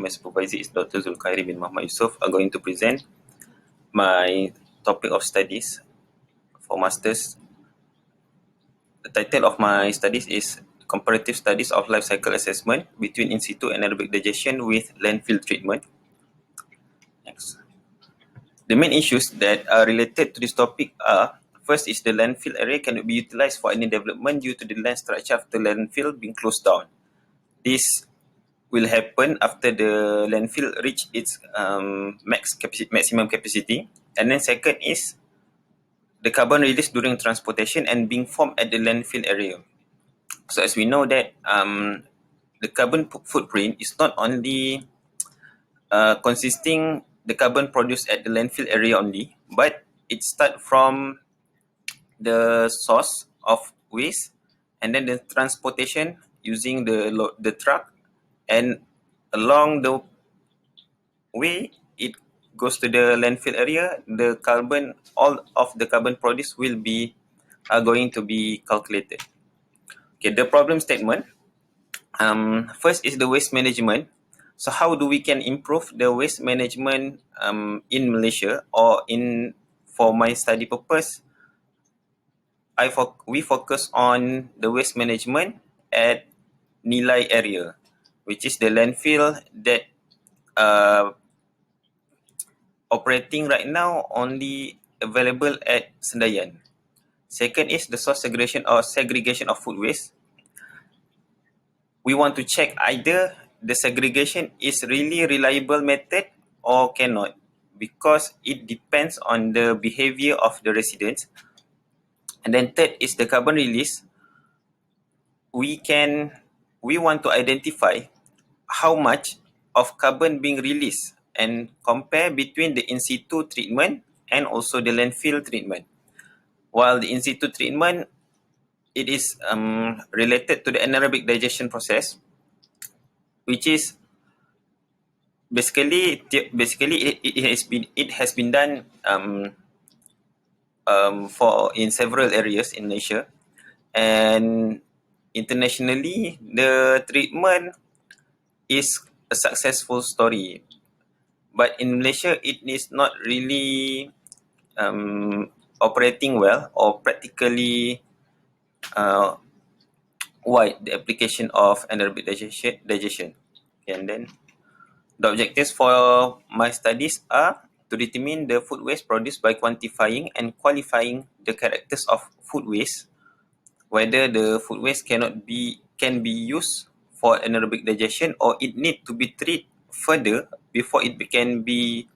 My supervisor is Dr. Zulkhairi bin Muhammad Yusof, are going to present my topic of studies for Masters. The title of my studies is Comparative Studies of Life Cycle Assessment between In Situ Anaerobic Digestion with Landfill Treatment. Next. The main issues that are related to this topic are: first is the landfill area cannot be utilized for any development due to the land structure of the landfill being closed down. This will happen after the landfill reach its maximum capacity. And then second is the carbon released during transportation and being formed at the landfill area. So as we know that the carbon footprint is not only consisting the carbon produced at the landfill area only, but it starts from the source of waste and then the transportation using the truck, and along the way it goes to the landfill area. The carbon, all of the carbon produced will be going to be calculated. Okay, the problem statement. First is the waste management. So how do we can improve the waste management in Malaysia, or for my study purpose, we focus on the waste management at Nilai area, which is the landfill that operating right now only available at Sendayan. Second is the source segregation of food waste. We want to check either the segregation is really reliable method or cannot, because it depends on the behavior of the residents. And then third is the carbon release. We want to identify how much of carbon being released and compare between the in situ treatment and also the landfill treatment. While the in situ treatment, it is related to the anaerobic digestion process, which is basically it has been done for in several areas in Malaysia, and internationally the treatment is a successful story. But in Malaysia, it is not really operating well or practically wide, the application of anaerobic digestion. And then the objectives for my studies are to determine the food waste produced by quantifying and qualifying the characters of food waste, whether the food waste can be used for anaerobic digestion or it need to be treated further before it can be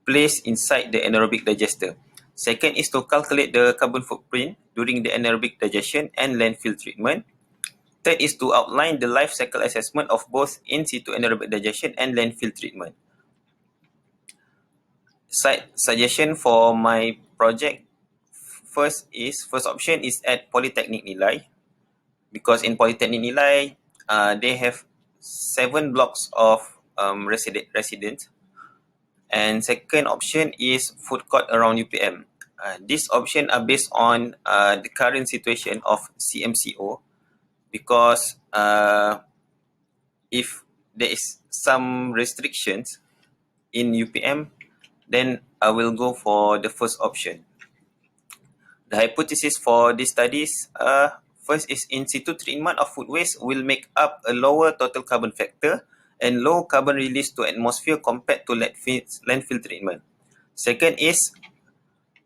placed inside the anaerobic digester. Second is to calculate the carbon footprint during the anaerobic digestion and landfill treatment. Third is to outline the life cycle assessment of both in situ anaerobic digestion and landfill treatment. Suggestion for my project: first option is at Polytechnic Nilai, because in Polytechnic Nilai they have 7 blocks of residents. And second option is food court around UPM. These options are based on the current situation of CMCO, because if there is some restrictions in UPM, then I will go for the first option. The hypothesis for these studies first is in situ treatment of food waste will make up a lower total carbon factor and low carbon release to atmosphere compared to landfill treatment. Second is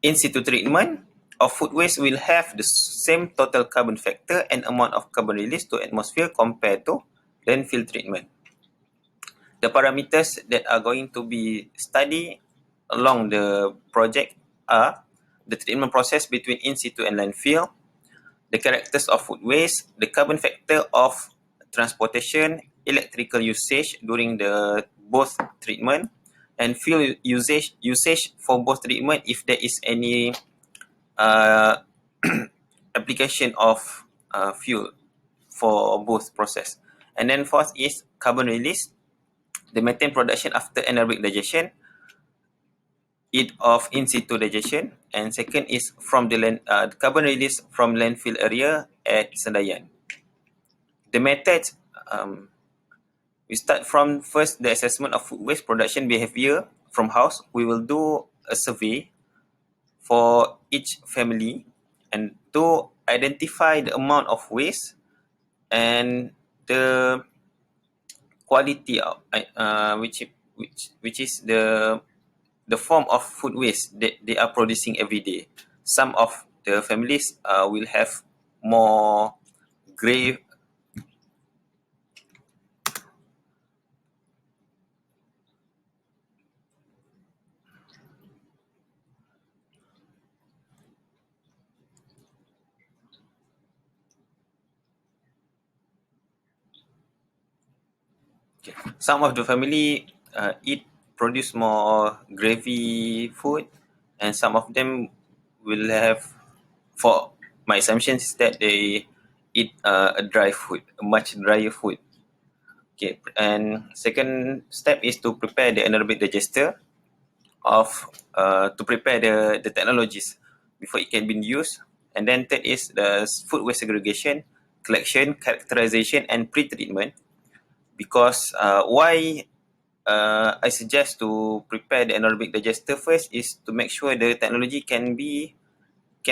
in situ treatment of food waste will have the same total carbon factor and amount of carbon release to atmosphere compared to landfill treatment. The parameters that are going to be studied along the project are the treatment process between in situ and landfill, the characters of food waste, the carbon factor of transportation, electrical usage during the both treatment, and fuel usage for both treatment if there is any application of fuel for both process. And then fourth is carbon release, the methane production after anaerobic digestion, of in situ digestion, and second is from the carbon release from landfill area at Sendayan. The methods We start from first the assessment of food waste production behavior from house. We will do a survey for each family and to identify the amount of waste and the quality of which is the form of food waste that they are producing every day. Some of the families will have more grey. Okay. Some of the family produce more gravy food, and some of them will have, for my assumption is that they eat a dry food, a much drier food. Okay, and second step is to prepare the anaerobic digester of to prepare the technologies before it can be used. And then third is the food waste segregation, collection, characterization, and pre-treatment. Because why I suggest to prepare the anaerobic digester first is to make sure the technology can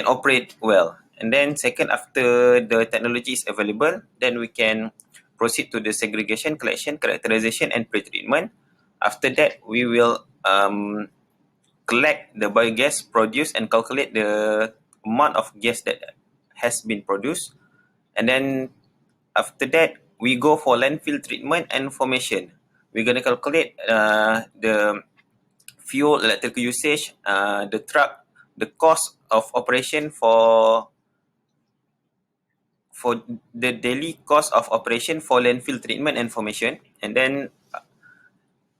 operate well. And then second, after the technology is available, then we can proceed to the segregation, collection, characterization, and pre-treatment. After that, we will collect the biogas produced and calculate the amount of gas that has been produced. And then after that, we go for landfill treatment and formation. We're going to calculate the fuel, electrical usage, the truck, the cost of operation for the daily cost of operation for landfill treatment and formation, and then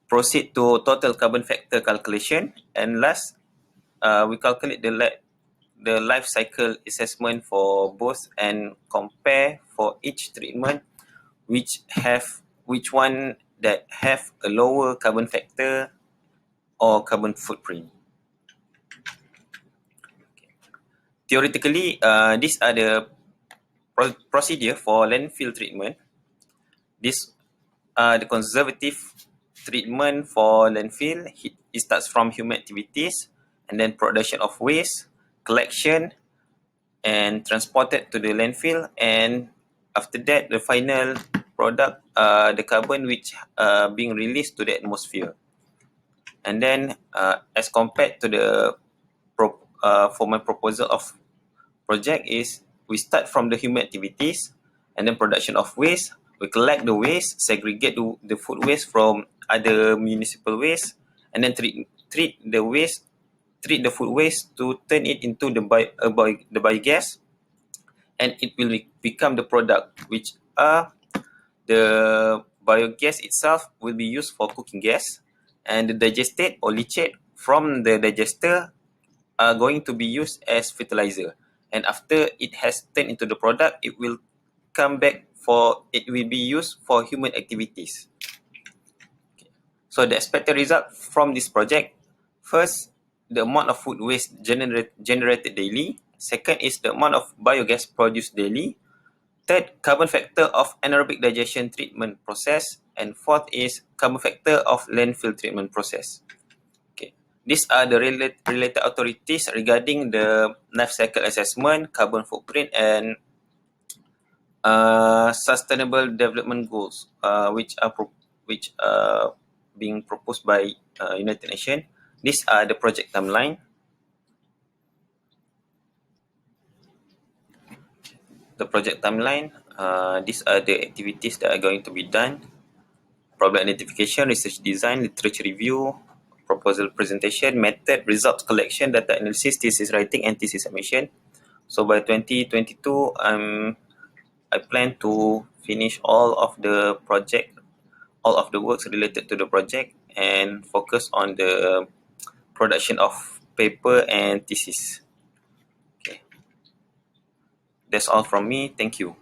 proceed to total carbon factor calculation. And last, we calculate the life cycle assessment for both and compare for each treatment which one that have a lower carbon factor or carbon footprint. Theoretically, these are the procedure for landfill treatment. These are the conservative treatment for landfill. It starts from human activities and then production of waste, collection, and transported to the landfill, and after that the final product, the carbon which being released to the atmosphere. And then as compared to the for my proposal of project is we start from the human activities and then production of waste. We collect the waste, segregate the food waste from other municipal waste, and then treat the food waste to turn it into the biogas, and it will become the product which are the biogas itself will be used for cooking gas, and the digestate or leachate from the digester are going to be used as fertilizer. And after it has turned into the product, it will it will be used for human activities. So the expected result from this project, first, the amount of food waste generated daily. Second is the amount of biogas produced daily. Third, carbon factor of anaerobic digestion treatment process. And fourth is carbon factor of landfill treatment process. Okay. These are the related authorities regarding the life cycle assessment, carbon footprint, and sustainable development goals, which are being proposed by United Nations. These are the project timeline. The project timeline. These are the activities that are going to be done: problem identification, research design, literature review, proposal presentation, method, results collection, data analysis, thesis writing, and thesis submission. So by 2022, I plan to finish all of the works related to the project and focus on the production of paper and thesis. Okay. That's all from me. Thank you.